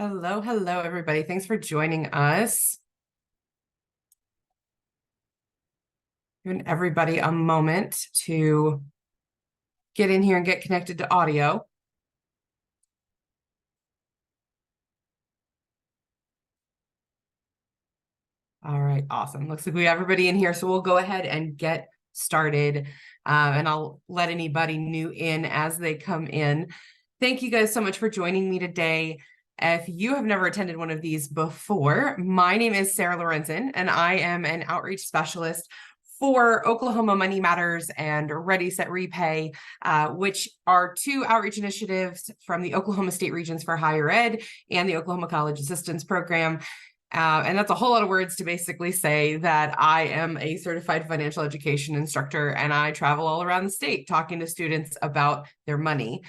Hello, everybody. Thanks for joining us. Giving everybody a moment to get in here and get connected to audio. All right, awesome. Looks like we have everybody in here, so we'll go ahead and get started. And I'll let anybody new in as they come in. Thank you guys so much for joining me today. If you have never attended one of these before, my name is Sarah Lorenzen, and I am an outreach specialist for Oklahoma Money Matters and Ready, Set, Repay, which are two outreach initiatives from the Oklahoma State Regions for Higher Ed and the Oklahoma College Assistance Program. And that's a whole lot of words to basically say that I am a certified financial education instructor, and I travel all around the state talking to students about their money.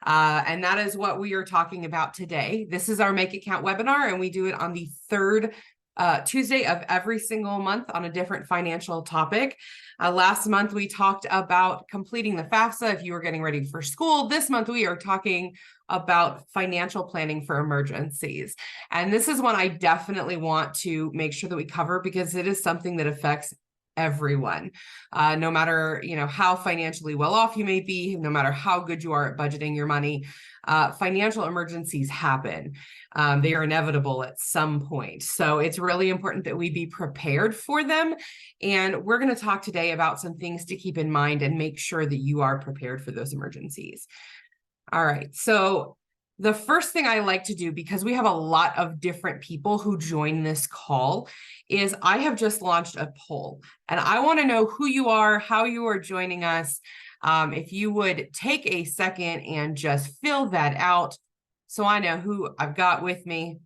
And that is what we are talking about today. This is our Make It Count webinar, and we do it on the third Tuesday of every single month on a different financial topic. Last month, we talked about completing the FAFSA if you were getting ready for school. This month, we are talking about financial planning for emergencies. And this is one I definitely want to make sure that we cover because it is something that affects everyone. No matter, how financially well off you may be, no matter how good you are at budgeting your money, financial emergencies happen. They are inevitable at some point. So it's really important that we be prepared for them. And we're going to talk today about some things to keep in mind and make sure that you are prepared for those emergencies. All right, so the first thing I like to do, because we have a lot of different people who join this call, is I have just launched a poll, and I want to know who you are, how you are joining us. If you would take a second and just fill that out so I know who I've got with me.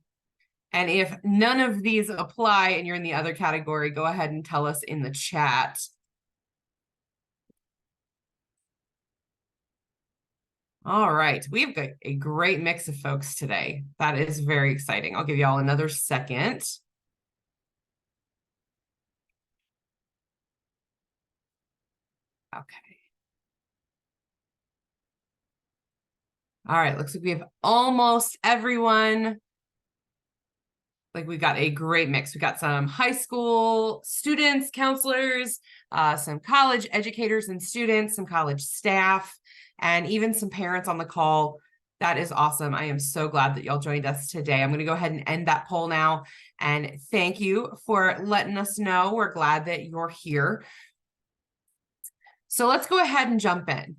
And if none of these apply and you're in the other category, go ahead and tell us in the chat. All right, we've got a great mix of folks today. That is very exciting. I'll give you all another second. Okay. All right, looks like we have almost everyone. Like we've got a great mix. We got some high school students, counselors, some college educators and students, some college staff, and even some parents on the call. That is awesome. I am so glad that y'all joined us today. I'm going to go ahead and end that poll now. And thank you for letting us know. We're glad that you're here. So let's go ahead and jump in.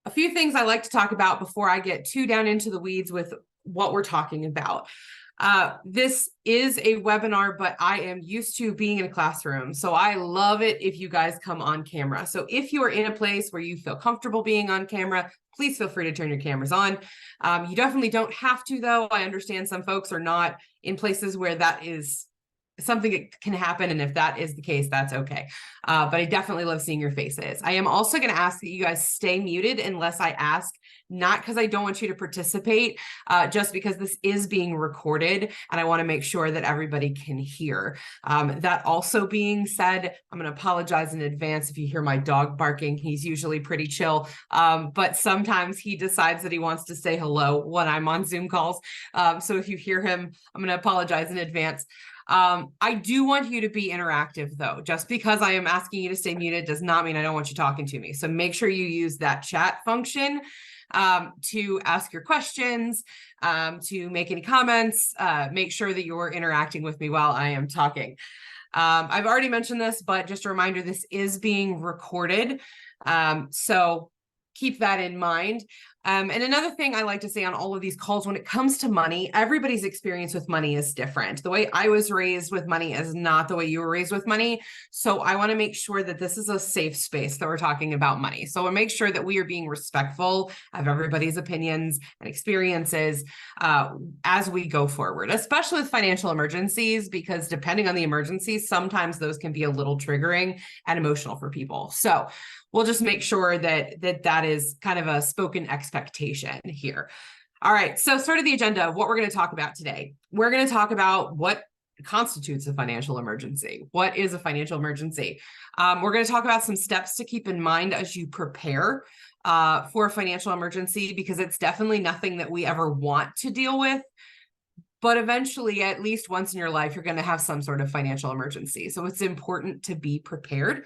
A few things I like to talk about before I get too down into the weeds with what we're talking about. This is a webinar, but I am used to being in a classroom. So I love it if you guys come on camera. So if you are in a place where you feel comfortable being on camera, please feel free to turn your cameras on. You definitely don't have to, though. I understand some folks are not in places where that is something that can happen. And if that is the case, that's okay. But I definitely love seeing your faces. I am also going to ask that you guys stay muted unless I ask, not because I don't want you to participate, just because this is being recorded and I want to make sure that everybody can hear. That also being said, I'm going to apologize in advance if you hear my dog barking. He's usually pretty chill, but sometimes he decides that he wants to say hello when I'm on Zoom calls. So if you hear him, I'm going to apologize in advance. I do want you to be interactive, though. Just because I am asking you to stay muted does not mean I don't want you talking to me. So make sure you use that chat function to ask your questions, to make any comments, make sure that you're interacting with me while I am talking. I've already mentioned this, but just a reminder, this is being recorded. So keep that in mind. And another thing I like to say on all of these calls, when it comes to money, everybody's experience with money is different. The way I was raised with money is not the way you were raised with money. So I want to make sure that this is a safe space that we're talking about money. So we'll make sure that we are being respectful of everybody's opinions and experiences as we go forward, especially with financial emergencies, because depending on the emergencies, sometimes those can be a little triggering and emotional for people. So we'll just make sure that is kind of a spoken expectation here. All right, so sort of the agenda of what we're going to talk about today. We're going to talk about what constitutes a financial emergency. What is a financial emergency? We're going to talk about some steps to keep in mind as you prepare. for a financial emergency, because it's definitely nothing that we ever want to deal with. But eventually, at least once in your life, you're going to have some sort of financial emergency. So it's important to be prepared.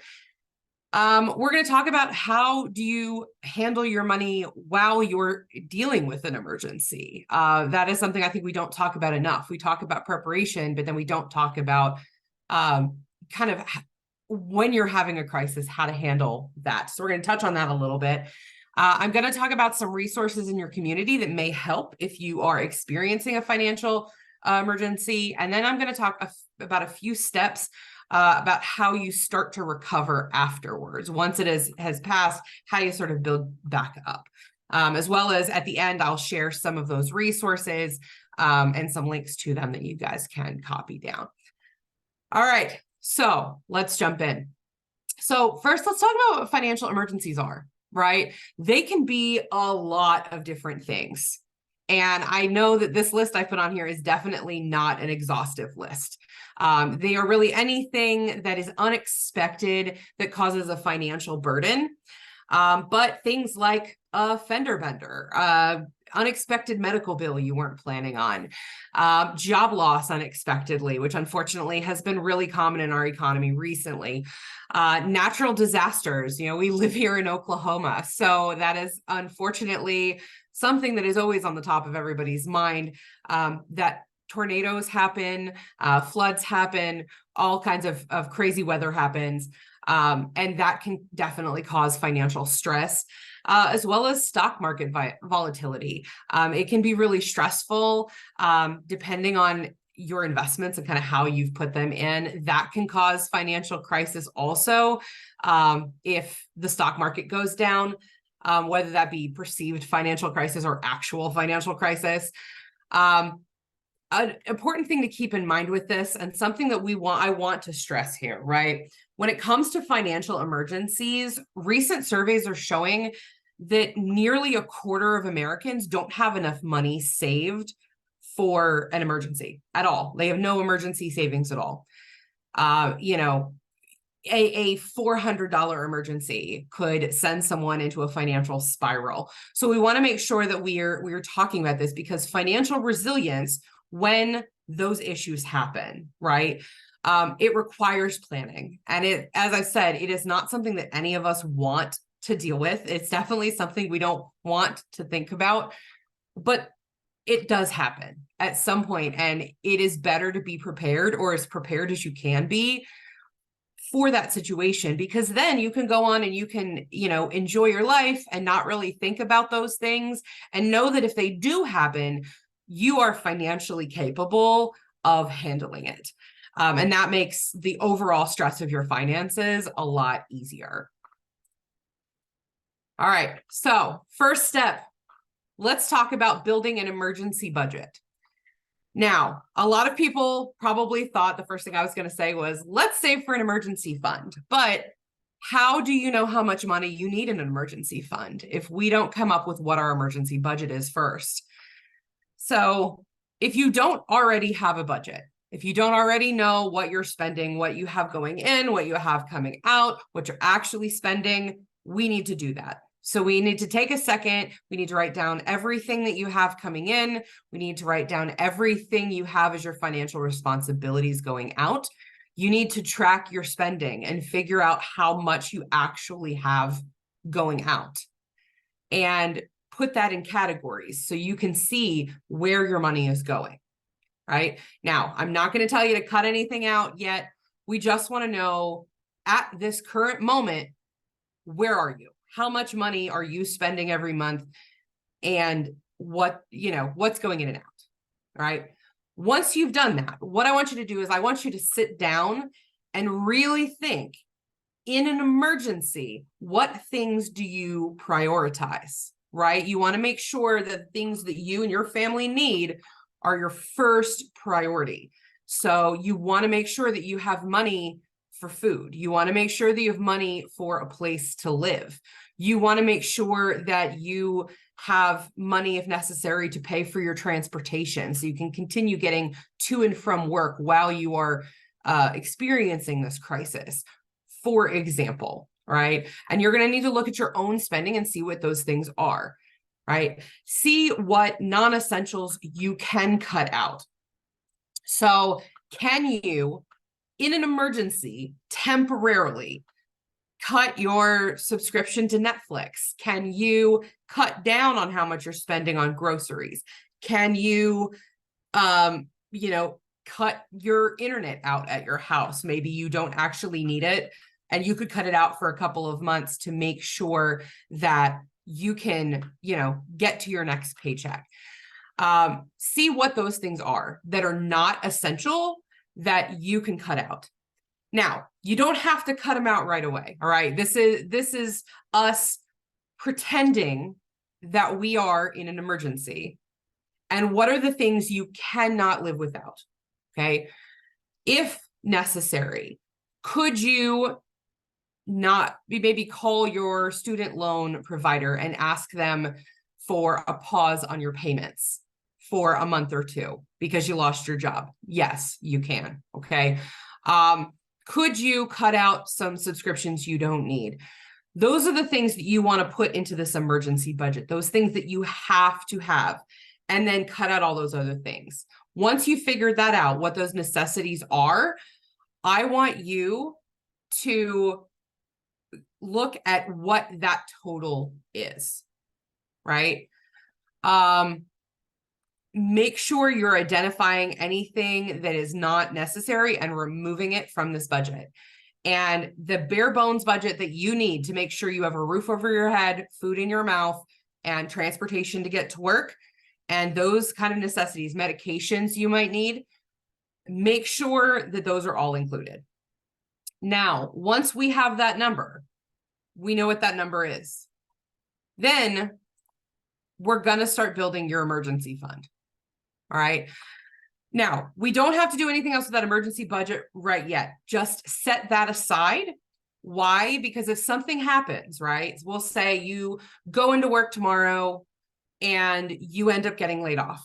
We're going to talk about how do you handle your money while you're dealing with an emergency. That is something I think we don't talk about enough. We talk about preparation, but then we don't talk about kind of when you're having a crisis, how to handle that. So we're going to touch on that a little bit. I'm going to talk about some resources in your community that may help if you are experiencing a financial emergency. And then I'm going to talk about a few steps about how you start to recover afterwards. Once it has passed, how you sort of build back up. As well as at the end, I'll share some of those resources and some links to them that you guys can copy down. All right, so let's jump in. So first, let's talk about what financial emergencies are, right? They can be a lot of different things. And I know that this list I put on here is definitely not an exhaustive list. They are really anything that is unexpected that causes a financial burden. But things like a fender bender, unexpected medical bill you weren't planning on, job loss unexpectedly, which unfortunately has been really common in our economy recently, natural disasters. You know, we live here in Oklahoma, so that is unfortunately something that is always on the top of everybody's mind, that tornadoes happen, floods happen, all kinds of crazy weather happens. And that can definitely cause financial stress, as well as stock market volatility. It can be really stressful, depending on your investments and kind of how you've put them in. That can cause financial crisis also, if the stock market goes down, whether that be perceived financial crisis or actual financial crisis. An important thing to keep in mind with this, and something that I want to stress here, right? When it comes to financial emergencies, recent surveys are showing that nearly a quarter of Americans don't have enough money saved for an emergency at all. They have no emergency savings at all. You know, a $400 emergency could send someone into a financial spiral. So we want to make sure that we're talking about this, because financial resilience, when those issues happen, right? It requires planning. And as I've said, it is not something that any of us want to deal with. It's definitely something we don't want to think about, but it does happen at some point, and it is better to be prepared, or as prepared as you can be, for that situation, because then you can go on and you can, you know, enjoy your life and not really think about those things, and know that if they do happen, you are financially capable of handling it. And that makes the overall stress of your finances a lot easier. All right, so first step, let's talk about building an emergency budget. Now, a lot of people probably thought the first thing I was going to say was, let's save for an emergency fund. But how do you know how much money you need in an emergency fund if we don't come up with what our emergency budget is first? So if you don't already have a budget, if you don't already know what you're spending, what you have going in, what you have coming out, what you're actually spending, we need to do that. So we need to take a second. We need to write down everything that you have coming in. We need to write down everything you have as your financial responsibilities going out. You need to track your spending and figure out how much you actually have going out, and put that in categories so you can see where your money is going, right? Now, I'm not going to tell you to cut anything out yet. We just want to know, at this current moment, where are you? How much money are you spending every month, and what's going in and out, right? Once you've done that, what I want you to do is I want you to sit down and really think, in an emergency, what things do you prioritize, right? You want to make sure that things that you and your family need are your first priority. So you want to make sure that you have money for food. You want to make sure that you have money for a place to live. You want to make sure that you have money, if necessary, to pay for your transportation so you can continue getting to and from work while you are experiencing this crisis, for example, right? And you're going to need to look at your own spending and see what those things are, right? See what non-essentials you can cut out. So can you, in an emergency, temporarily cut your subscription to Netflix? Can you cut down on how much you're spending on groceries? Can you, cut your internet out at your house? Maybe you don't actually need it, and you could cut it out for a couple of months to make sure that you can, get to your next paycheck. See what those things are that are not essential that you can cut out. Now, you don't have to cut them out right away. All right. This is us pretending that we are in an emergency. And what are the things you cannot live without? Okay. If necessary, could you not maybe call your student loan provider and ask them for a pause on your payments for a month or two because you lost your job? Yes, you can. Okay. Could you cut out some subscriptions you don't need? Those are the things that you want to put into this emergency budget, those things that you have to have, and then cut out all those other things. Once you figure that out, what those necessities are, I want you to look at what that total is, right? Make sure you're identifying anything that is not necessary and removing it from this budget. And the bare bones budget that you need to make sure you have a roof over your head, food in your mouth, and transportation to get to work, and those kind of necessities, medications you might need, make sure that those are all included. Now, once we have that number, we know what that number is. Then we're going to start building your emergency fund. All right. Now, we don't have to do anything else with that emergency budget right yet. Just set that aside. Why? Because if something happens, right, we'll say you go into work tomorrow and you end up getting laid off.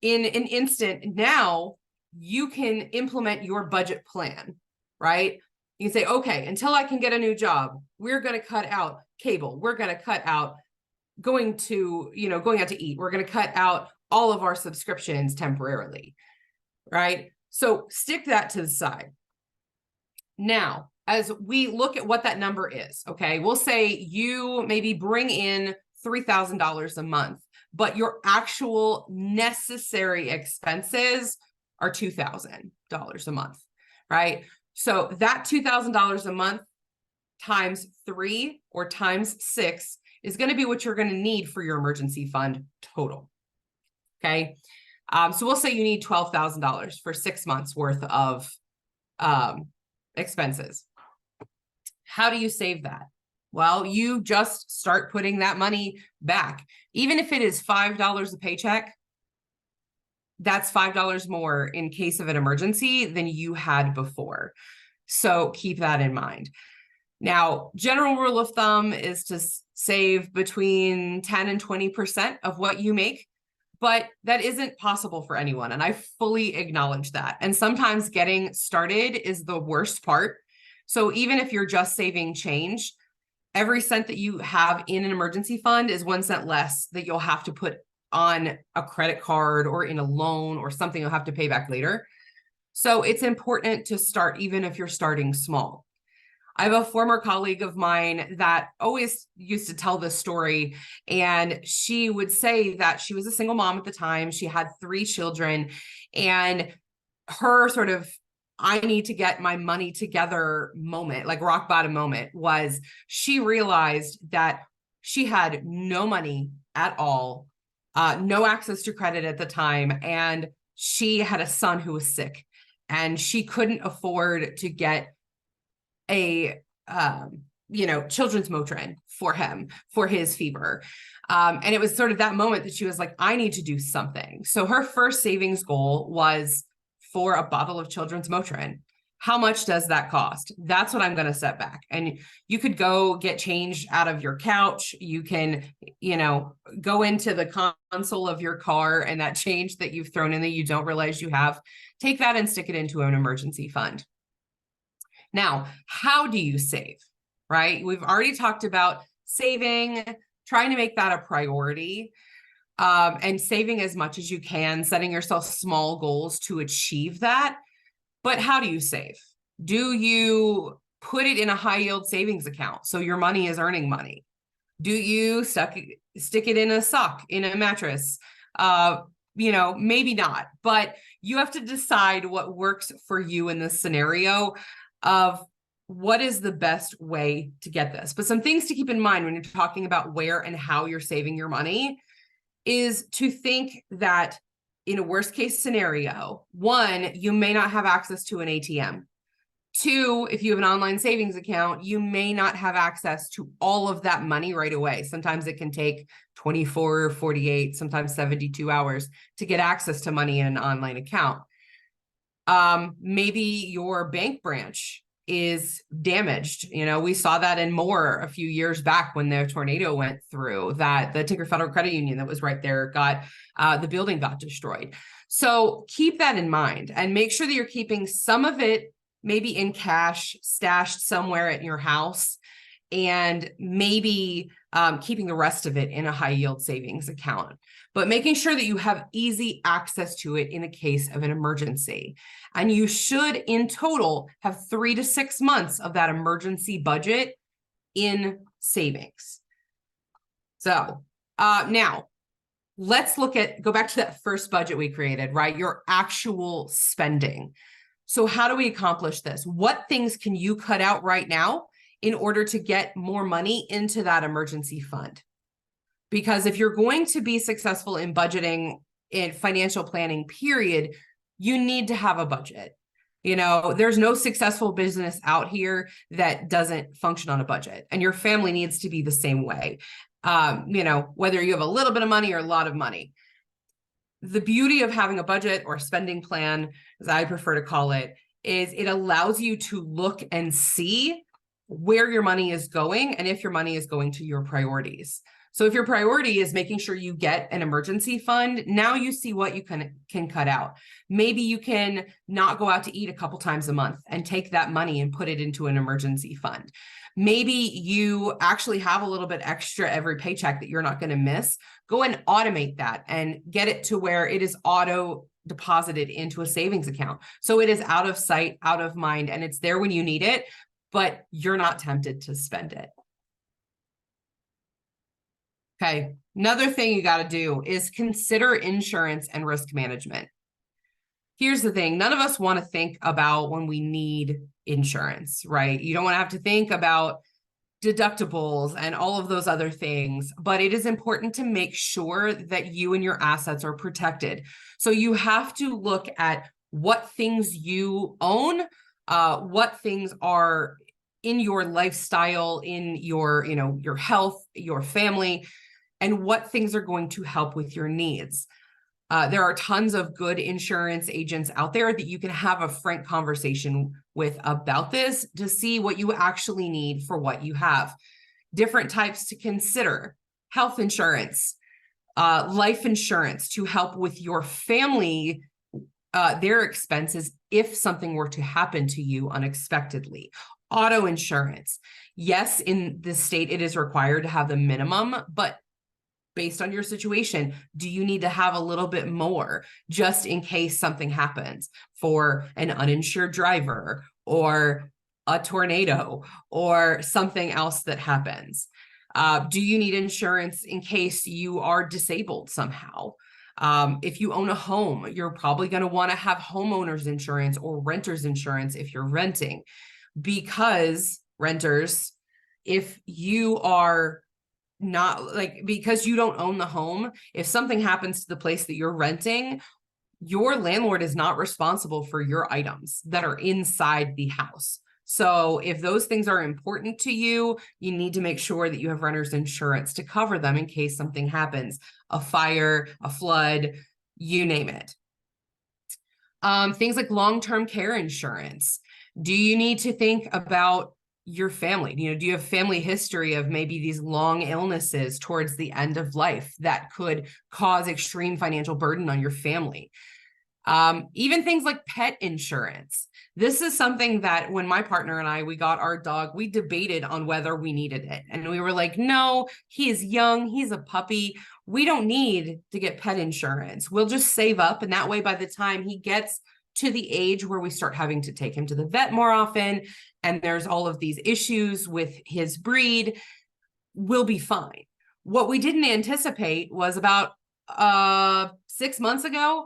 In an instant, now you can implement your budget plan, right? You can say, okay, until I can get a new job, we're going to cut out cable. We're going to cut out going out to eat. We're going to cut out all of our subscriptions temporarily, right? So stick that to the side. Now, as we look at what that number is, okay, we'll say you maybe bring in $3,000 a month, but your actual necessary expenses are $2,000 a month, right? So that $2,000 a month times 3 or times 6 is going to be what you're going to need for your emergency fund total. Okay. So we'll say you need $12,000 for 6 months worth of expenses. How do you save that? Well, you just start putting that money back. Even if it is $5 a paycheck, that's $5 more in case of an emergency than you had before. So keep that in mind. Now, general rule of thumb is to save between 10 and 20% of what you make, but that isn't possible for anyone. And I fully acknowledge that. And sometimes getting started is the worst part. So even if you're just saving change, every cent that you have in an emergency fund is 1 cent less that you'll have to put on a credit card or in a loan or something you'll have to pay back later. So it's important to start even if you're starting small. I have a former colleague of mine that always used to tell this story, and she would say that she was a single mom at the time. She had 3 children, and her sort of I need to get my money together moment, like rock bottom moment, was she realized that she had no money at all, no access to credit at the time, and she had a son who was sick, and she couldn't afford to get a children's Motrin for him for his fever. And it was sort of that moment that she was like, I need to do something. So her first savings goal was for a bottle of children's Motrin. How much does that cost? That's what I'm going to set back. And you could go get change out of your couch. You can, go into the console of your car, and that change that you've thrown in that you don't realize you have, take that and stick it into an emergency fund. Now, how do you save? right? We've already talked about saving, trying to make that a priority, and saving as much as you can, setting yourself small goals to achieve that. But how do you save? Do you put it in a high yield savings account so your money is earning money? Do you stick it in a sock, in a mattress? Maybe not, but you have to decide what works for you in this scenario of what is the best way to get this. But some things to keep in mind when you're talking about where and how you're saving your money is to think that in a worst case scenario, one, you may not have access to an ATM. Two, if you have an online savings account, you may not have access to all of that money right away. Sometimes it can take 24, 48, sometimes 72 hours to get access to money in an online account. Maybe your bank branch is damaged. We saw that in Moore a few years back when the tornado went through, that the Tinker Federal Credit Union that was right there the building got destroyed. So keep that in mind and make sure that you're keeping some of it maybe in cash, stashed somewhere at your house, and maybe keeping the rest of it in a high yield savings account, but making sure that you have easy access to it in the case of an emergency. And you should, in total, have 3 to 6 months of that emergency budget in savings. So now let's go back to that first budget we created, right? Your actual spending. So how do we accomplish this? What things can you cut out right now in order to get more money into that emergency fund? Because if you're going to be successful in budgeting, in financial planning, period, you need to have a budget. There's no successful business out here that doesn't function on a budget, and your family needs to be the same way. Whether you have a little bit of money or a lot of money. The beauty of having a budget or spending plan, as I prefer to call it, is it allows you to look and see where your money is going and if your money is going to your priorities. So if your priority is making sure you get an emergency fund, now you see what you can cut out. Maybe you can not go out to eat a couple times a month and take that money and put it into an emergency fund. Maybe you actually have a little bit extra every paycheck that you're not going to miss. Go and automate that and get it to where it is auto deposited into a savings account. So it is out of sight, out of mind, and it's there when you need it, but you're not tempted to spend it. Okay, another thing you got to do is consider insurance and risk management. Here's the thing. None of us want to think about when we need insurance, right? You don't want to have to think about deductibles and all of those other things, but it is important to make sure that you and your assets are protected. So you have to look at what things you own, what things are in your lifestyle, in your, your health, your family, and what things are going to help with your needs. There are tons of good insurance agents out there that you can have a frank conversation with about this to see what you actually need for what you have. Different types to consider: health insurance, life insurance to help with your family, their expenses if something were to happen to you unexpectedly. Auto insurance. Yes, in this state, it is required to have the minimum, but based on your situation, do you need to have a little bit more just in case something happens for an uninsured driver or a tornado or something else that happens? Do you need insurance in case you are disabled somehow? If you own a home, you're probably going to want to have homeowners insurance or renters insurance if you're renting, because renters, if you are because you don't own the home, if something happens to the place that you're renting, your landlord is not responsible for your items that are inside the house. So if those things are important to you, you need to make sure that you have renter's insurance to cover them in case something happens, a fire, a flood, you name it. Things like long-term care insurance. Do you need to think about your family? Do you have family history of maybe these long illnesses towards the end of life that could cause extreme financial burden on your family? Even things like pet insurance. This is something that when my partner and I, we got our dog, we debated on whether we needed it. And we were like, no, he is young. He's a puppy. We don't need to get pet insurance. We'll just save up. And that way, by the time he gets to the age where we start having to take him to the vet more often, and there's all of these issues with his breed, we'll be fine. What we didn't anticipate was about 6 months ago,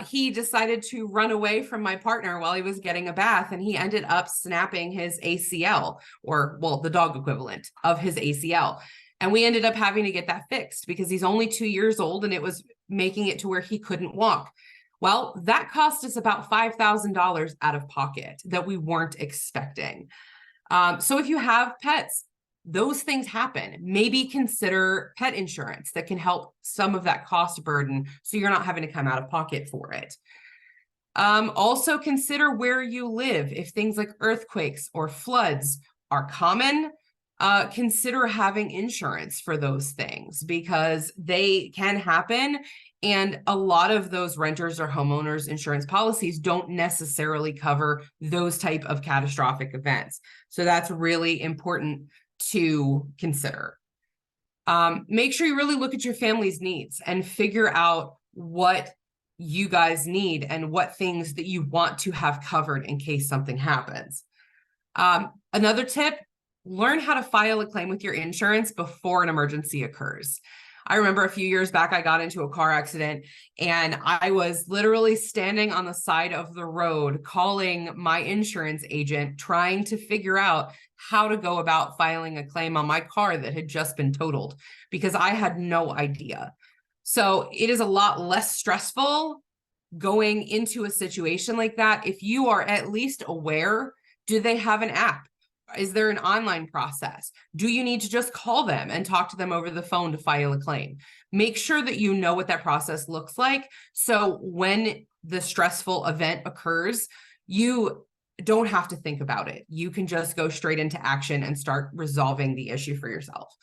he decided to run away from my partner while he was getting a bath, and he ended up snapping his ACL, or, well, the dog equivalent of his ACL. And we ended up having to get that fixed because he's only 2 years old and it was making it to where he couldn't walk. Well, that cost us about $5,000 out of pocket that we weren't expecting. So if you have pets, those things happen. Maybe consider pet insurance that can help some of that cost burden so you're not having to come out of pocket for it. Also consider where you live. If things like earthquakes or floods are common, consider having insurance for those things because they can happen. And a lot of those renters or homeowners insurance policies don't necessarily cover those type of catastrophic events. So that's really important to consider. Make sure you really look at your family's needs and figure out what you guys need and what things that you want to have covered in case something happens. Another tip, learn how to file a claim with your insurance before an emergency occurs. I remember a few years back, I got into a car accident and I was literally standing on the side of the road calling my insurance agent, trying to figure out how to go about filing a claim on my car that had just been totaled because I had no idea. So it is a lot less stressful going into a situation like that if you are at least aware. Do they have an app? Is there an online process? Do you need to just call them and talk to them over the phone to file a claim? Make sure that you know what that process looks like. So when the stressful event occurs, you don't have to think about it. You can just go straight into action and start resolving the issue for yourself.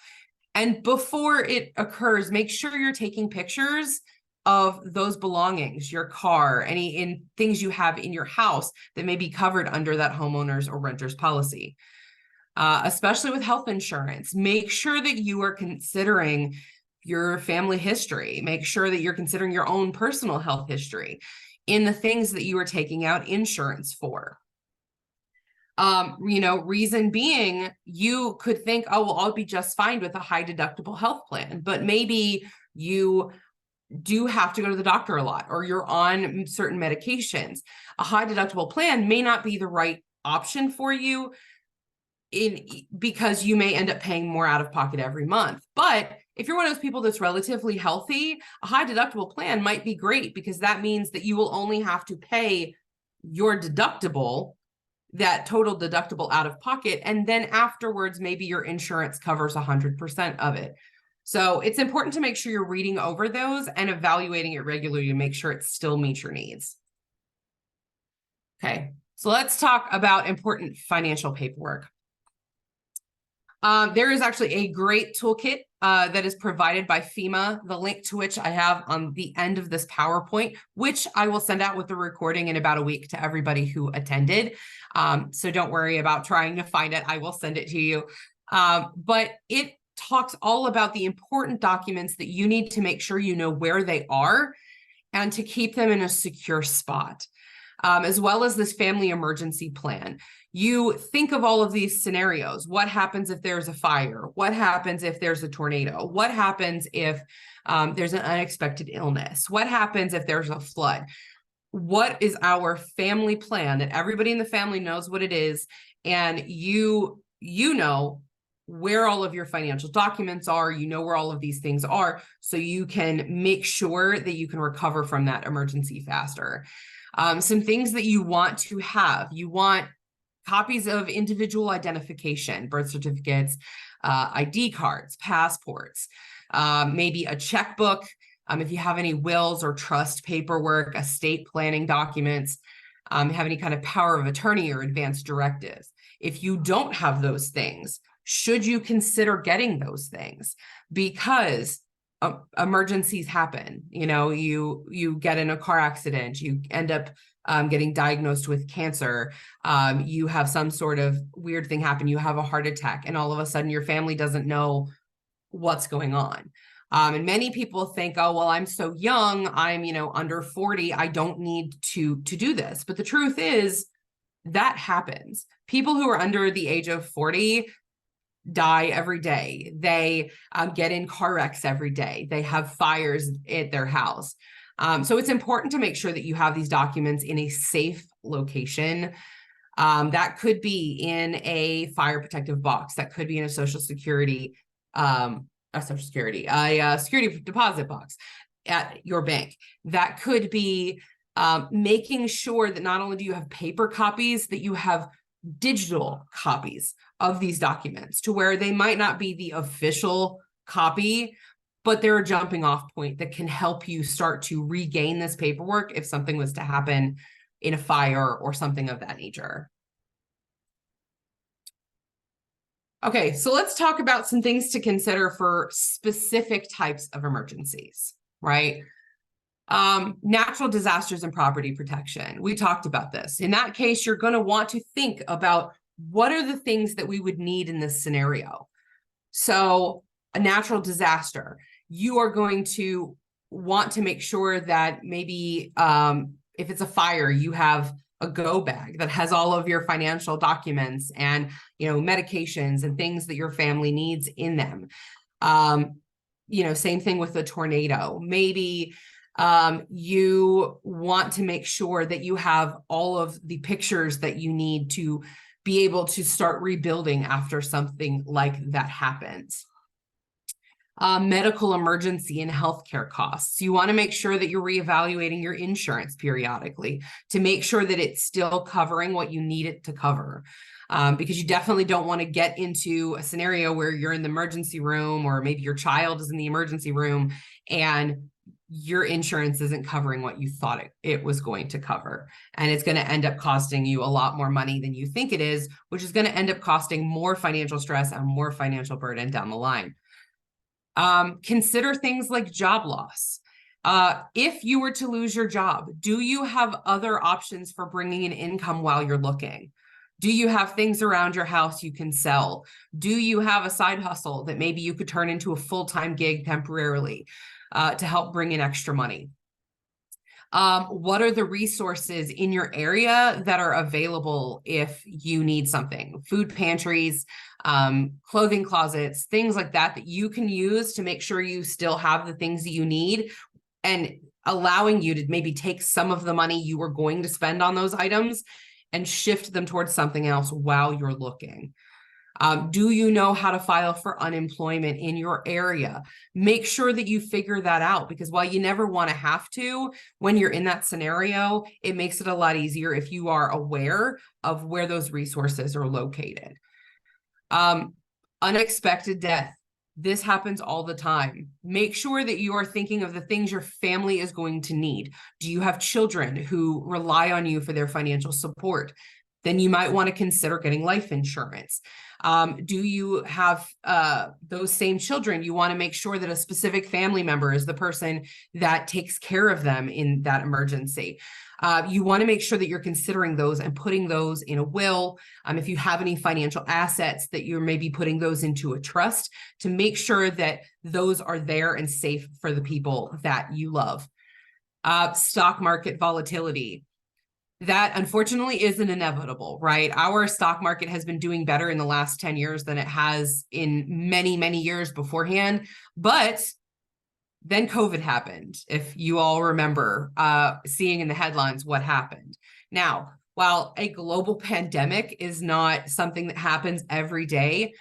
And before it occurs, make sure you're taking pictures of those belongings, your car, any things you have in your house that may be covered under that homeowner's or renter's policy. Especially with health insurance, make sure that you are considering your family history. Make sure that you're considering your own personal health history in the things that you are taking out insurance for. Reason being, you could think, oh, well, I'll be just fine with a high deductible health plan, but maybe you do have to go to the doctor a lot, or you're on certain medications. A high deductible plan may not be the right option for you because you may end up paying more out of pocket every month. But if you're one of those people that's relatively healthy, a high deductible plan might be great because that means that you will only have to pay your deductible, that total deductible out of pocket. And then afterwards, maybe your insurance covers 100% of it. So it's important to make sure you're reading over those and evaluating it regularly to make sure it still meets your needs. Okay, so let's talk about important financial paperwork. There is actually a great toolkit that is provided by FEMA, the link to which I have on the end of this PowerPoint, which I will send out with the recording in about a week to everybody who attended. So don't worry about trying to find it. I will send it to you. But it talks all about the important documents that you need to make sure you know where they are and to keep them in a secure spot, as well as this family emergency plan. You think of all of these scenarios. What happens if there's a fire? What happens if there's a tornado? What happens if there's an unexpected illness? What happens if there's a flood? What is our family plan that everybody in the family knows what it is, and you know where all of your financial documents are, you know where all of these things are, so you can make sure that you can recover from that emergency faster. Some things that you want to have. You want copies of individual identification, birth certificates, ID cards, passports, maybe a checkbook. If you have any wills or trust paperwork, estate planning documents, have any kind of power of attorney or advance directives. If you don't have those things, should you consider getting those things? Because emergencies happen. You know, you get in a car accident, you end up getting diagnosed with cancer, you have some sort of weird thing happen, you have a heart attack, and all of a sudden your family doesn't know what's going on. And many people think, oh, well, I'm so young, I'm, you know, under 40, I don't need to do this. But the truth is that happens. People who are under the age of 40 die every day. They get in car wrecks every day. They have fires at their house. So it's important to make sure that you have these documents in a safe location. That could be in a fire protective box. That could be in a security deposit box at your bank. That could be making sure that not only do you have paper copies, that you have digital copies of these documents, to where they might not be the official copy, but they're a jumping off point that can help you start to regain this paperwork if something was to happen in a fire or something of that nature. Okay, so let's talk about some things to consider for specific types of emergencies, right? Natural disasters and property protection. We talked about this. In that case, you're going to want to think about what are the things that we would need in this scenario. So a natural disaster, you are going to want to make sure that maybe if it's a fire, you have a go bag that has all of your financial documents and, you know, medications and things that your family needs in them. You know, same thing with a tornado. Maybe you want to make sure that you have all of the pictures that you need to be able to start rebuilding after something like that happens. Medical emergency and healthcare costs. You want to make sure that you're reevaluating your insurance periodically to make sure that it's still covering what you need it to cover. Because you definitely don't want to get into a scenario where you're in the emergency room, or maybe your child is in the emergency room and your insurance isn't covering what you thought it was going to cover. And it's going to end up costing you a lot more money than you think it is, which is going to end up costing more financial stress and more financial burden down the line. Consider things like job loss. If you were to lose your job, do you have other options for bringing in income while you're looking? Do you have things around your house you can sell? Do you have a side hustle that maybe you could turn into a full-time gig temporarily to help bring in extra money? What are the resources in your area that are available if you need something? Food pantries, clothing closets, things like that, that you can use to make sure you still have the things that you need, and allowing you to maybe take some of the money you were going to spend on those items and shift them towards something else while you're looking. Do you know how to file for unemployment in your area? Make sure that you figure that out, because while you never want to have to, when you're in that scenario, it makes it a lot easier if you are aware of where those resources are located. Unexpected death. This happens all the time. Make sure that you are thinking of the things your family is going to need. Do you have children who rely on you for their financial support? Then you might want to consider getting life insurance. Do you have those same children? You want to make sure that a specific family member is the person that takes care of them in that emergency. You want to make sure that you're considering those and putting those in a will. If you have any financial assets, that you're maybe putting those into a trust to make sure that those are there and safe for the people that you love. Stock market volatility. That unfortunately isn't inevitable, right? Our stock market has been doing better in the last 10 years than it has in many, many years beforehand. But then COVID happened, if you all remember seeing in the headlines what happened. Now, while a global pandemic is not something that happens every day,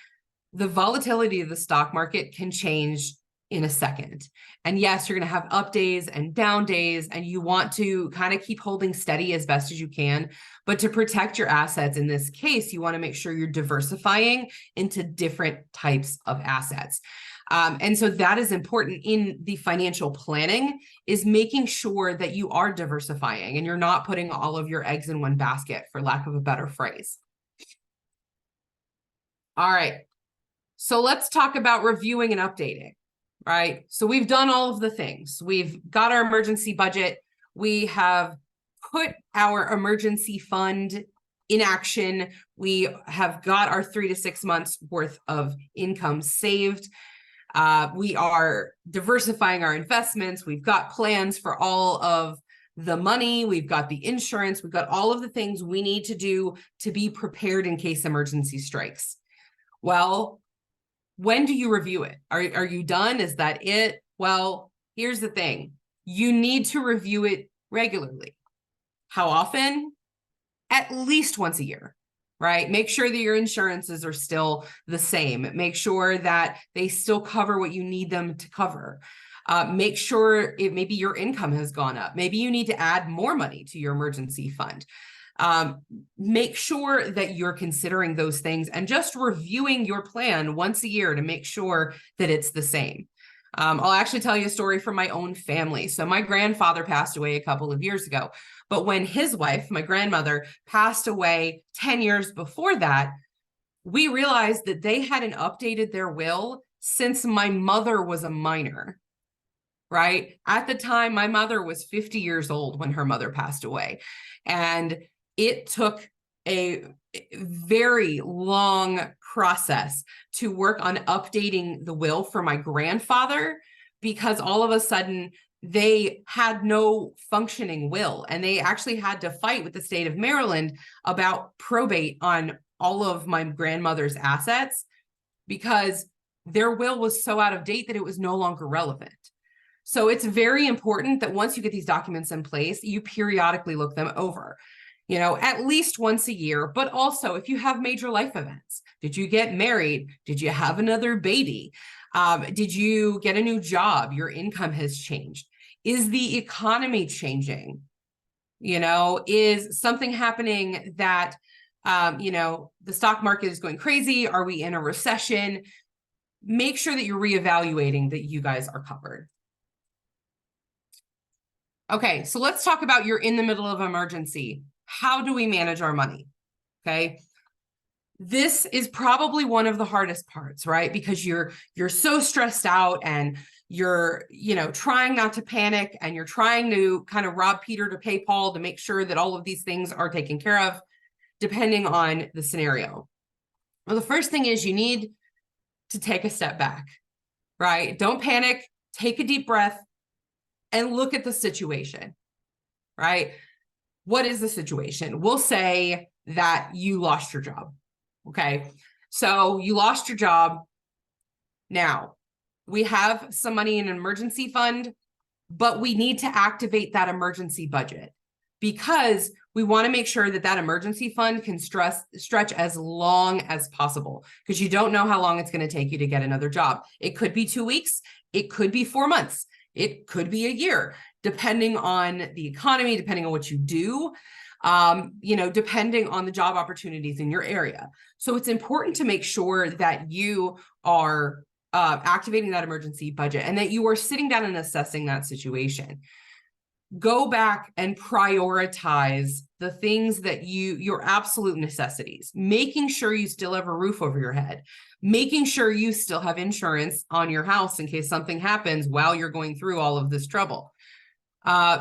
the volatility of the stock market can change in a second. And yes, you're going to have up days and down days, and you want to kind of keep holding steady as best as you can. But to protect your assets in this case, you want to make sure you're diversifying into different types of assets. And so that is important in the financial planning, is making sure that you are diversifying and you're not putting all of your eggs in one basket, for lack of a better phrase. All right. So let's talk about reviewing and updating. right? So we've done all of the things. We've got our emergency budget. We have put our emergency fund in action. We have got our 3 to 6 months worth of income saved. We are diversifying our investments. We've got plans for all of the money. We've got the insurance. We've got all of the things we need to do to be prepared in case emergency strikes. Well, when do you review it? Are you done? Is that it? Well, here's the thing. You need to review it regularly. How often? At least once a year, right? Make sure that your insurances are still the same. Make sure that they still cover what you need them to cover. Make sure maybe your income has gone up. Maybe you need to add more money to your emergency fund. Make sure that you're considering those things and just reviewing your plan once a year to make sure that it's the same. I'll actually tell you a story from my own family. So my grandfather passed away a couple of years ago, but when his wife, my grandmother, passed away 10 years before that, we realized that they hadn't updated their will since my mother was a minor, right? At the time, my mother was 50 years old when her mother passed away. And it took a very long process to work on updating the will for my grandfather, because all of a sudden they had no functioning will, and they actually had to fight with the state of Maryland about probate on all of my grandmother's assets because their will was so out of date that it was no longer relevant. So it's very important that once you get these documents in place, you periodically look them over, at least once a year. But also, if you have major life events, did you get married? Did you have another baby? Did you get a new job? Your income has changed. Is the economy changing? Is something happening that, the stock market is going crazy? Are we in a recession? Make sure that you're reevaluating that you guys are covered. Okay, so let's talk about you're in the middle of emergency. How do we manage our money? Okay. This is probably one of the hardest parts, right? Because you're so stressed out and you're, trying not to panic, and you're trying to kind of rob Peter to pay Paul to make sure that all of these things are taken care of, depending on the scenario. Well, the first thing is you need to take a step back, right? Don't panic, take a deep breath and look at the situation, right? What is the situation? We'll say that you lost your job. Okay. So you lost your job. Now we have some money in an emergency fund, but we need to activate that emergency budget because we want to make sure that that emergency fund can stretch as long as possible, because you don't know how long it's going to take you to get another job. It could be 2 weeks. It could be 4 months. It could be a year, depending on the economy, depending on what you do, depending on the job opportunities in your area. So it's important to make sure that you are activating that emergency budget and that you are sitting down and assessing that situation. Go back and prioritize the things that your absolute necessities, making sure you still have a roof over your head, making sure you still have insurance on your house in case something happens while you're going through all of this trouble.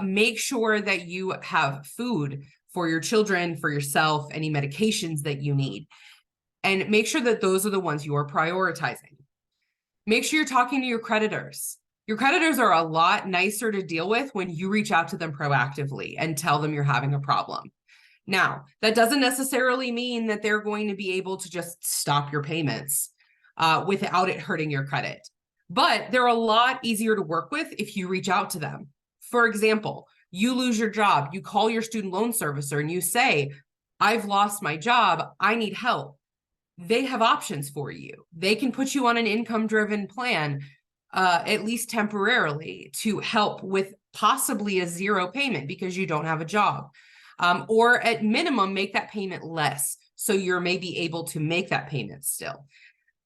Make sure that you have food for your children, for yourself, any medications that you need, and make sure that those are the ones you are prioritizing. Make sure you're talking to your creditors. Your creditors are a lot nicer to deal with when you reach out to them proactively and tell them you're having a problem. Now, that doesn't necessarily mean that they're going to be able to just stop your payments without it hurting your credit, but they're a lot easier to work with if you reach out to them. For example, you lose your job, you call your student loan servicer and you say, I've lost my job, I need help. They have options for you. They can put you on an income-driven plan, at least temporarily, to help with possibly a zero payment because you don't have a job. Or at minimum, make that payment less so you're maybe able to make that payment still.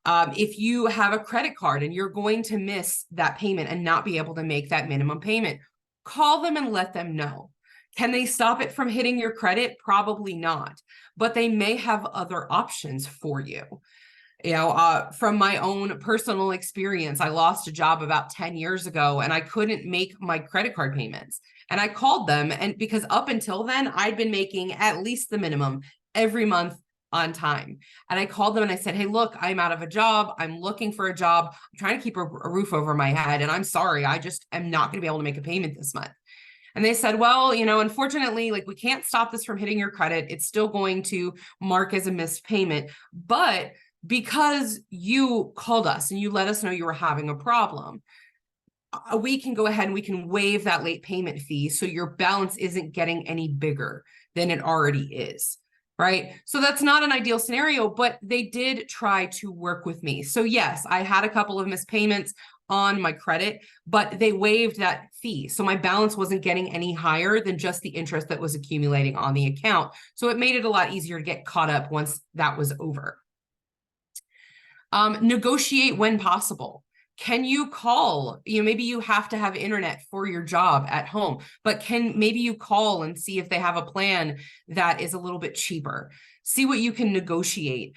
If you have a credit card and you're going to miss that payment and not be able to make that minimum payment, call them and let them know. Can they stop it from hitting your credit? Probably not, but they may have other options for you. From my own personal experience, I lost a job about 10 years ago and I couldn't make my credit card payments. And I called them, and because up until then, I'd been making at least the minimum every month on time. And I called them and I said, hey, look, I'm out of a job. I'm looking for a job. I'm trying to keep a roof over my head. And I'm sorry, I just am not going to be able to make a payment this month. And they said, well, unfortunately, like, we can't stop this from hitting your credit. It's still going to mark as a missed payment. But because you called us and you let us know you were having a problem, we can go ahead and we can waive that late payment fee so your balance isn't getting any bigger than it already is. Right. So that's not an ideal scenario, but they did try to work with me. So yes, I had a couple of missed payments on my credit, but they waived that fee. So my balance wasn't getting any higher than just the interest that was accumulating on the account. So it made it a lot easier to get caught up once that was over. Negotiate when possible. Can you call? Maybe you have to have internet for your job at home, but maybe you call and see if they have a plan that is a little bit cheaper. See what you can negotiate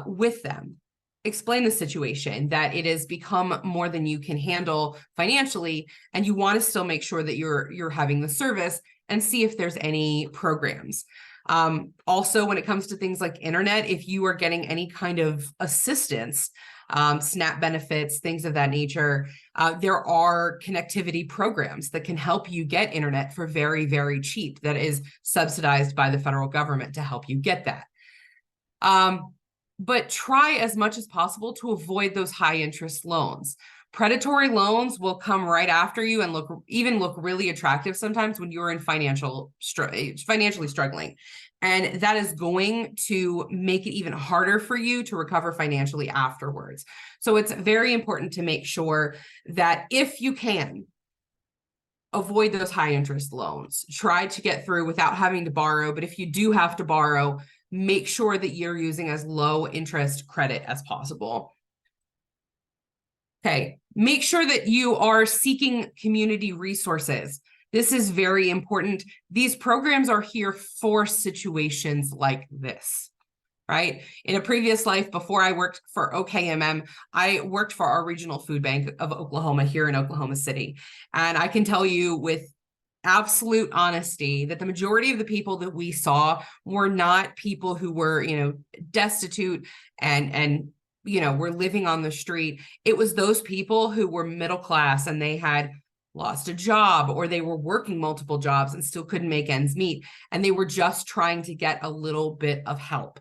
with them. Explain the situation, that it has become more than you can handle financially, and you want to still make sure that you're having the service, and see if there's any programs. Also, when it comes to things like internet, if you are getting any kind of assistance, SNAP benefits, things of that nature, there are connectivity programs that can help you get internet for very, very cheap, that is subsidized by the federal government to help you get that. But try as much as possible to avoid those high interest loans. Predatory loans will come right after you and look really attractive sometimes when you're in financially struggling. And that is going to make it even harder for you to recover financially afterwards. So it's very important to make sure that if you can, avoid those high interest loans. Try to get through without having to borrow. But if you do have to borrow, make sure that you're using as low interest credit as possible. Okay, make sure that you are seeking community resources. This is very important. These programs are here for situations like this, right? In a previous life, before I worked for OKMM, I worked for our regional food bank of Oklahoma here in Oklahoma City. And I can tell you with absolute honesty that the majority of the people that we saw were not people who were, destitute and were living on the street. It was those people who were middle class and they had lost a job, or they were working multiple jobs and still couldn't make ends meet. And they were just trying to get a little bit of help.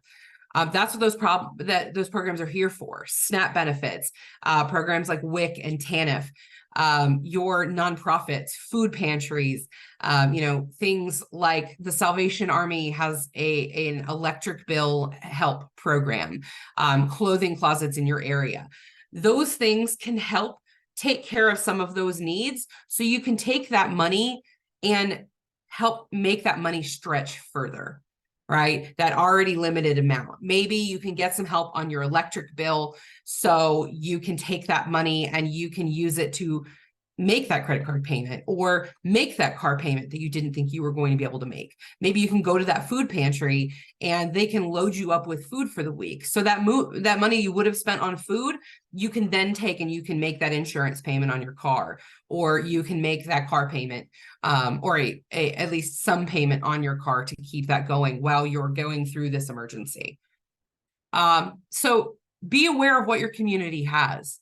That's what those programs are here for. SNAP benefits, programs like WIC and TANF, your nonprofits, food pantries, things like the Salvation Army has an electric bill help program, clothing closets in your area. Those things can help take care of some of those needs, so you can take that money and help make that money stretch further, right? That already limited amount. Maybe you can get some help on your electric bill, so you can take that money and you can use it to make that credit card payment or make that car payment that you didn't think you were going to be able to make. Maybe you can go to that food pantry and they can load you up with food for the week. So that money you would have spent on food, you can then take and you can make that insurance payment on your car, or you can make that car payment, or at least some payment on your car to keep that going while you're going through this emergency. So be aware of what your community has.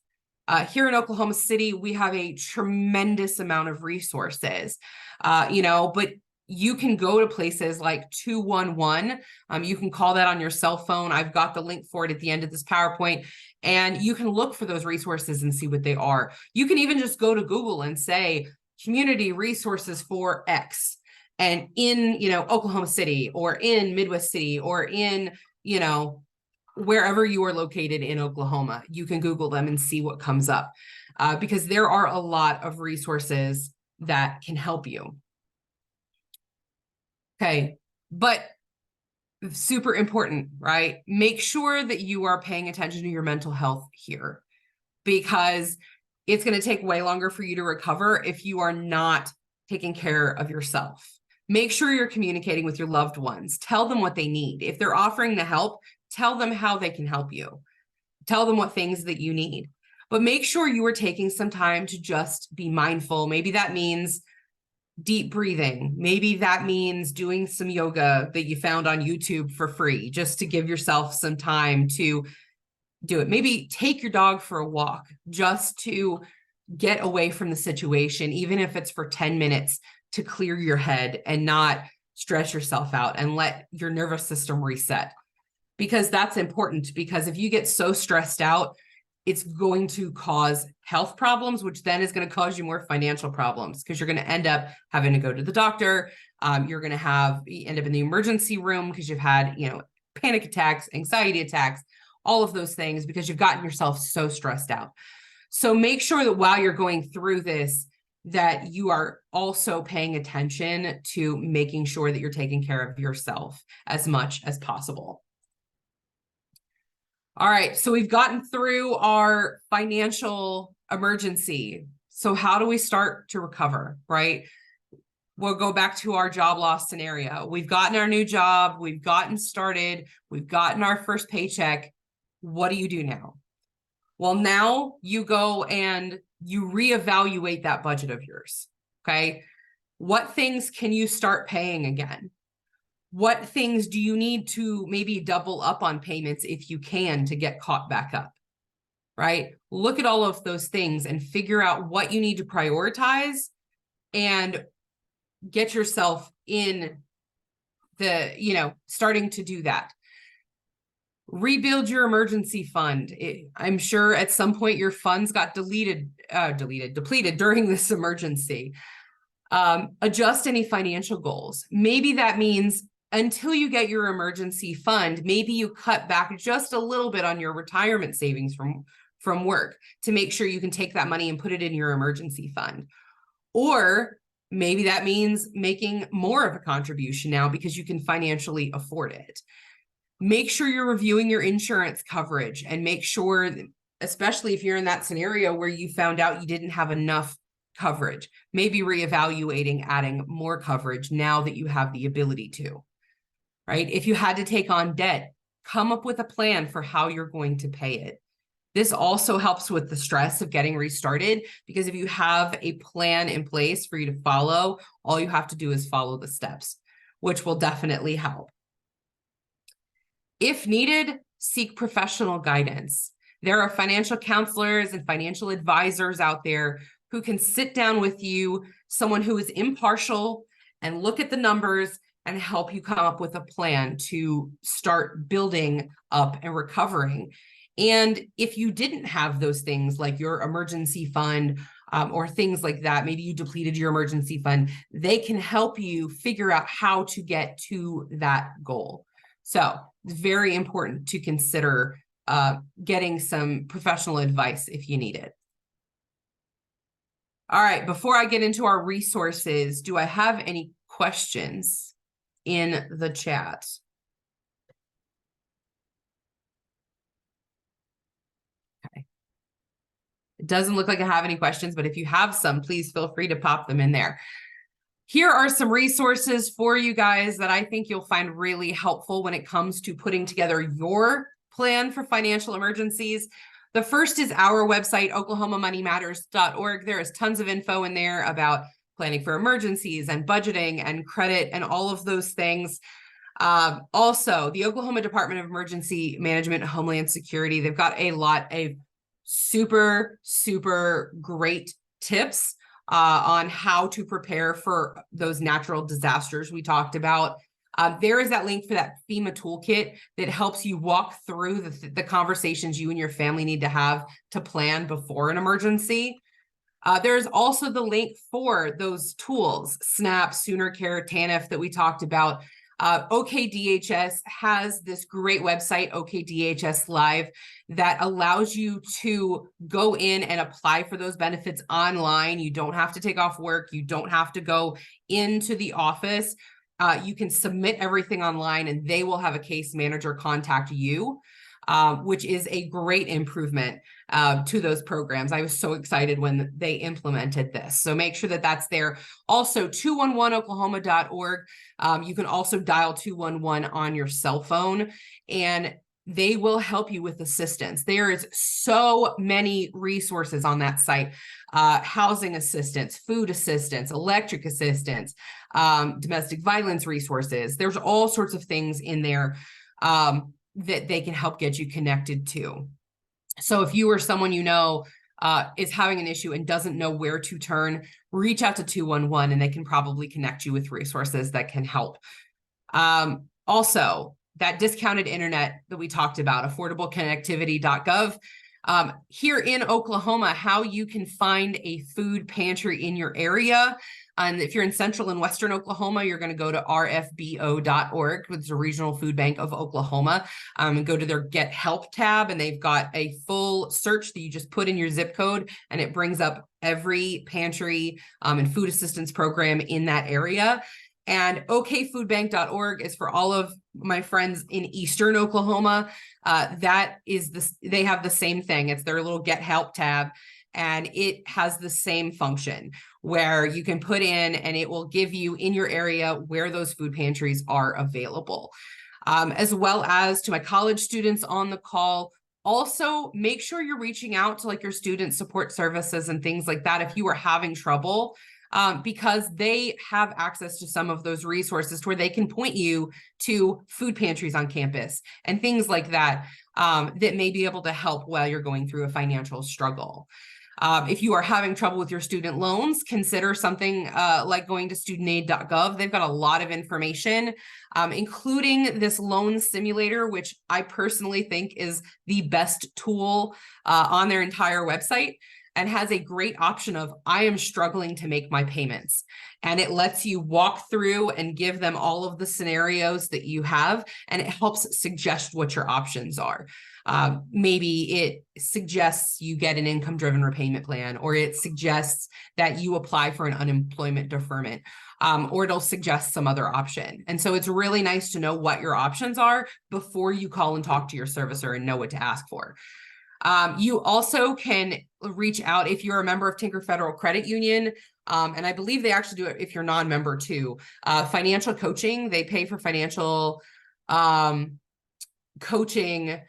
Here in Oklahoma City, we have a tremendous amount of resources, but you can go to places like 211. You can call that on your cell phone. I've got the link for it at the end of this PowerPoint, and you can look for those resources and see what they are. You can even just go to Google and say community resources for X, and in, Oklahoma City or in Midwest City or in, wherever you are located in Oklahoma, you can Google them and see what comes up, because there are a lot of resources that can help you. Okay, but super important, right? Make sure that you are paying attention to your mental health here, because it's going to take way longer for you to recover if you are not taking care of yourself. Make sure you're communicating with your loved ones. Tell them what they need. If they're offering to help, tell them how they can help you. Tell them what things that you need, but make sure you are taking some time to just be mindful. Maybe that means deep breathing. Maybe that means doing some yoga that you found on YouTube for free, just to give yourself some time to do it. Maybe take your dog for a walk just to get away from the situation, even if it's for 10 minutes, to clear your head and not stress yourself out and let your nervous system reset. Because that's important, because if you get so stressed out, it's going to cause health problems, which then is going to cause you more financial problems, because you're going to end up having to go to the doctor. You're going to end up in the emergency room because you've had, panic attacks, anxiety attacks, all of those things, because you've gotten yourself so stressed out. So make sure that while you're going through this, that you are also paying attention to making sure that you're taking care of yourself as much as possible. All right, so we've gotten through our financial emergency. So how do we start to recover, right? We'll go back to our job loss scenario. We've gotten our new job, we've gotten started, we've gotten our first paycheck. What do you do now? Well, now you go and you reevaluate that budget of yours, okay? What things can you start paying again? What things do you need to maybe double up on payments if you can to get caught back up, right? Look at all of those things and figure out what you need to prioritize and get yourself in the, starting to do that. Rebuild your emergency fund. I'm sure at some point your funds got depleted during this emergency. Adjust any financial goals. Maybe that means until you get your emergency fund, maybe you cut back just a little bit on your retirement savings from work to make sure you can take that money and put it in your emergency fund. Or maybe that means making more of a contribution now because you can financially afford it. Make sure you're reviewing your insurance coverage and make sure, especially if you're in that scenario where you found out you didn't have enough coverage, maybe reevaluating adding more coverage now that you have the ability to, right? If you had to take on debt, come up with a plan for how you're going to pay it. This also helps with the stress of getting restarted, because if you have a plan in place for you to follow, all you have to do is follow the steps, which will definitely help. If needed, seek professional guidance. There are financial counselors and financial advisors out there who can sit down with you, someone who is impartial, and look at the numbers and help you come up with a plan to start building up and recovering. And if you didn't have those things like your emergency fund or things like that, maybe you depleted your emergency fund, they can help you figure out how to get to that goal. So it's very important to consider getting some professional advice if you need it. All right, before I get into our resources, do I have any questions in the chat? Okay. It doesn't look like I have any questions, but if you have some, please feel free to pop them in there. Here are some resources for you guys that I think you'll find really helpful when it comes to putting together your plan for financial emergencies. The first is our website, oklahomamoneymatters.org. There is tons of info in there about planning for emergencies and budgeting and credit and all of those things. Also, the Oklahoma Department of Emergency Management and Homeland Security, they've got a lot of super, super great tips on how to prepare for those natural disasters we talked about. There is that link for that FEMA toolkit that helps you walk through the conversations you and your family need to have to plan before an emergency. There's also the link for those tools, SNAP, Sooner Care, TANF that we talked about. OKDHS has this great website, OKDHS Live, that allows you to go in and apply for those benefits online. You don't have to take off work. You don't have to go into the office. You can submit everything online and they will have a case manager contact you, which is a great improvement to those programs. I was so excited when they implemented this. So make sure that that's there. Also, 211oklahoma.org. You can also dial 211 on your cell phone. And they will help you with assistance. There is so many resources on that site. Housing assistance, food assistance, electric assistance, domestic violence resources. There's all sorts of things in there that they can help get you connected to. So if you or someone you know is having an issue and doesn't know where to turn, reach out to 211 and they can probably connect you with resources that can help. Also, that discounted internet that we talked about, affordableconnectivity.gov. Here in Oklahoma, how you can find a food pantry in your area. And if you're in central and western Oklahoma, you're going to go to rfbo.org, which is a regional food bank of Oklahoma, and go to their Get Help tab. And they've got a full search that you just put in your zip code, and it brings up every pantry and food assistance program in that area. And okfoodbank.org is for all of my friends in Eastern Oklahoma. That is they have the same thing. It's their little Get Help tab, and it has the same function where you can put in and it will give you in your area where those food pantries are available. As well as to my college students on the call, also make sure you're reaching out to like your student support services and things like that if you are having trouble. Because they have access to some of those resources to where they can point you to food pantries on campus and things like that, that may be able to help while you're going through a financial struggle. If you are having trouble with your student loans, consider something like going to studentaid.gov. They've got a lot of information, including this loan simulator, which I personally think is the best tool on their entire website, and has a great option of, I am struggling to make my payments. And it lets you walk through and give them all of the scenarios that you have, and it helps suggest what your options are. Maybe it suggests you get an income-driven repayment plan, or it suggests that you apply for an unemployment deferment, or it'll suggest some other option. And so it's really nice to know what your options are before you call and talk to your servicer and know what to ask for. You also can reach out if you're a member of Tinker Federal Credit Union, and I believe they actually do it if you're non-member too. Financial coaching, they pay for financial coaching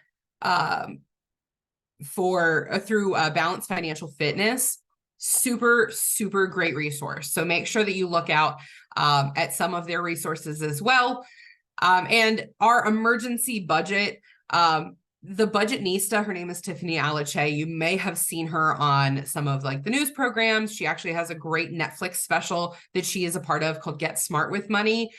through Balanced Financial Fitness. Super, super great resource. So make sure that you look out at some of their resources as well. And our emergency budget, the Budgetnista, her name is Tiffany Alache. You may have seen her on some of like the news programs. She actually has a great Netflix special that she is a part of called Get Smart with Money.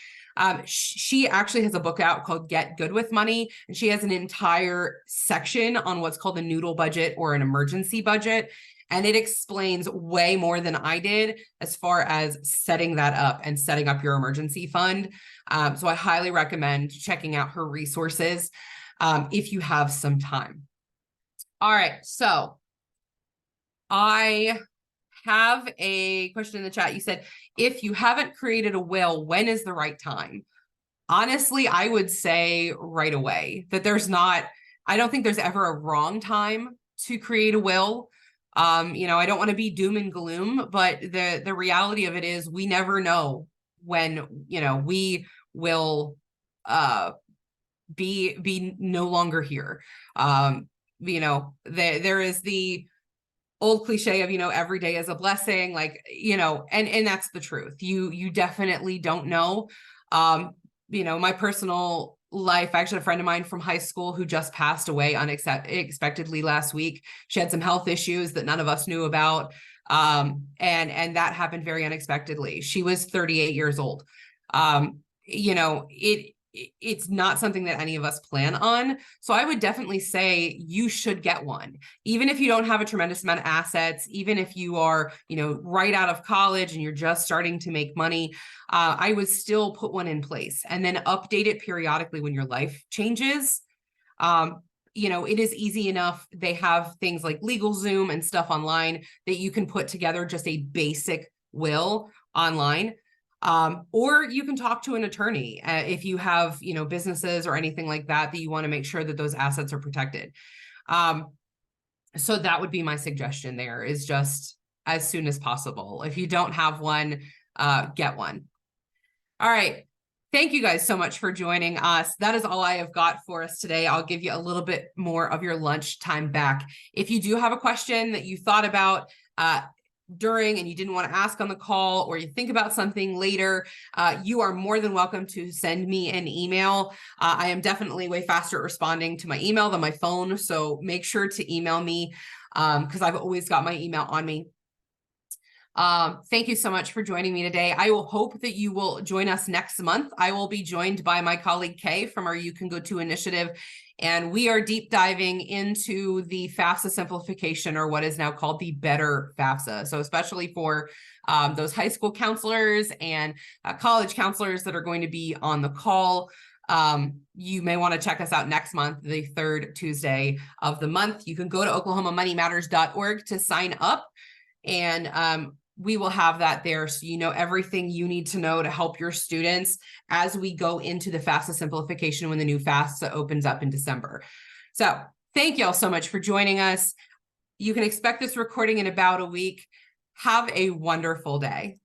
She actually has a book out called Get Good with Money, and she has an entire section on what's called a noodle budget or an emergency budget. And it explains way more than I did as far as setting that up and setting up your emergency fund. So I highly recommend checking out her resources if you have some time. All right, so I have a question in the chat. You said, if you haven't created a will, when is the right time? Honestly, I would say right away. That I don't think there's ever a wrong time to create a will. I don't want to be doom and gloom, but the reality of it is we never know when, we will be no longer here. There is the old cliche of, every day is a blessing, and that's the truth. You definitely don't know. My personal life, I actually had a friend of mine from high school who just passed away unexpectedly last week. She had some health issues that none of us knew about. And that happened very unexpectedly. She was 38 years old. It's not something that any of us plan on. So I would definitely say you should get one, even if you don't have a tremendous amount of assets, even if you are, right out of college and you're just starting to make money. I would still put one in place and then update it periodically when your life changes. It is easy enough. They have things like LegalZoom and stuff online that you can put together just a basic will online. Or you can talk to an attorney if you have, businesses or anything like that you want to make sure that those assets are protected. So that would be my suggestion there, is just as soon as possible. If you don't have one, get one. All right. Thank you guys so much for joining us. That is all I have got for us today. I'll give you a little bit more of your lunch time back. If you do have a question that you thought about during and you didn't want to ask on the call, or you think about something later, you are more than welcome to send me an email. I am definitely way faster at responding to my email than my phone, so make sure to email me because I've always got my email on me. Thank you so much for joining me today. I will hope that you will join us next month. I will be joined by my colleague Kay from our You Can Go To initiative, and we are deep diving into the FAFSA simplification, or what is now called the Better FAFSA. So especially for those high school counselors and college counselors that are going to be on the call, you may want to check us out next month, the third Tuesday of the month. You can go to oklahomamoneymatters.org to sign up, and we will have that there so you know everything you need to know to help your students as we go into the FAFSA simplification when the new FAFSA opens up in December. So thank you all so much for joining us. You can expect this recording in about a week. Have a wonderful day.